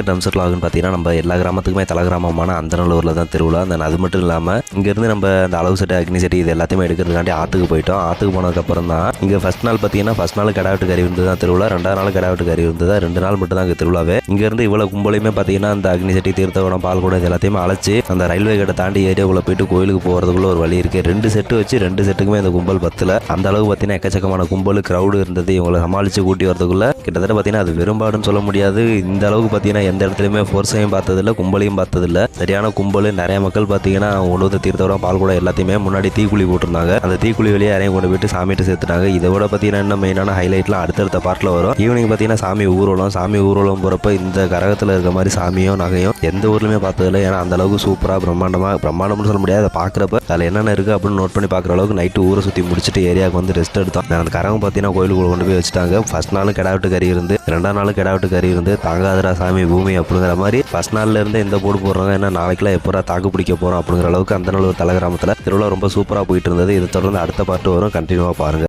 Drums லாகுன்னு பார்த்தீங்கன்னா நம்ம எல்லா கிராமத்துக்குமே தலை கிராமமான அந்தநல்லூரில் தான் திருவிழா. அது மட்டும் இல்லாமல் இங்கேருந்து நம்ம அந்த அளவு செட்டு அக்னி செட்டி இது எல்லாத்தையுமே எடுக்கிறதுக்காண்டி ஆற்றுக்கு போயிட்டோம். ஆற்றுக்கு போனதுக்கப்புறம் தான் இங்கே ஃபஸ்ட் நாள் பார்த்தீங்கன்னா ஃபஸ்ட் நாள் கிடா வெட்டு கறி இருந்து தான் திருவிழா, 2வது நாள் கிடா வெட்டு கறி இருந்து தான் 2 நாள் மட்டும் தான் இங்கே திருவிழாவே. இங்கேருந்து இவ்வளோ கும்பலையுமே பார்த்தீங்கன்னா அந்த அக்னி செட்டி தீர்த்தகுடம் பால் கூட இது எல்லாத்தையுமே அழைச்சி அந்த ரயில்வே கேட்டை தாண்டி ஏரியாவுக்குள்ளே போயிட்டு கோயிலுக்கு போகிறதுக்குள்ள ஒரு வழி இருக்குது. 2 செட்டு வச்சு 2 செட்டுக்குமே அந்த கும்பல் பத்தில் அந்த அளவுக்கு பார்த்தீங்கன்னா எக்கச்சக்கமான கும்பல் க்ரௌடு இருந்தது. இவங்களை சமாளித்து கூட்டி வரதுக்குள்ள கிட்டத்தட்ட பார்த்தீங்கன்னா அது வெறும்பாடுன்னு சொல்ல முடியாது. இந்த அளவுக்கு பார்த்தீங்கன்னா எந்த இடத்துலையுமே ஃபோர்ஸையும் பார்த்ததில்ல, கும்பலையும் பார்த்ததில்ல. சரியான கும்பல். நிறைய மக்கள் பார்த்தீங்கன்னா உணவு தீர்த்தகுடம் பால் கூட எல்லாத்தையுமே முன்னாடி தீக்குழி போட்டிருந்தாங்க. அந்த தீக்குழி வெளியே யாரையும் கொண்டு போயிட்டு சாமிட்டு சேர்த்துட்டாங்க. இதை விட பார்த்தீங்கன்னா இன்னும் மெயினான ஹைலைட்லாம் அடுத்தடுத்த பார்ட்டில் வரும். ஈவினிங் பார்த்தீங்கன்னா சாமி ஊர்வலம் போகிறப்ப இந்த கரகத்தில் இருக்க மாதிரி சாமியும் நகையும் எந்த ஊர்லையுமே பார்த்ததில்ல. ஏன்னா அந்த அளவுக்கு சூப்பராக பிரம்மாண்டம்னு சொல்ல முடியாது. அதை பார்க்குறப்ப அதில் என்னென்ன இருக்குது அப்படின்னு நோட் பண்ணி பார்க்குற அளவுக்கு நைட்டு ஊரை சுற்றி முடிச்சுட்டு ஏரியாவுக்கு வந்து ரெஸ்ட் எடுத்தோம். அந்த கரகம் பார்த்தீங்கன்னா கோயிலுக்குள்ள கொண்டு போய் வச்சுட்டாங்க. ஃபர்ஸ்ட் நாள் கிடா வெட்டு கறி இருந்து, 2வது நாள் கிடா வெட்டு கறி இருந்து, தாங்காதரா சாமி பூமி அப்படிங்கிற மாதிரி ஃபர்ஸ்ட் நாள்ல இருந்து எந்த போர்டு போடுறாங்க, ஏன்னா நாளைக்குலாம் எப்போ தாக்கு பிடிக்க போகிறோம் அப்படிங்கிற அளவுக்கு அந்தநல்லூர் தலை கிராமத்தில் திருவிழா ரொம்ப சூப்பராக போயிட்டு இருந்தது. இதை தொடர்ந்து அடுத்த பாட்டு வரும், கண்டினியூவாக பாருங்கள்.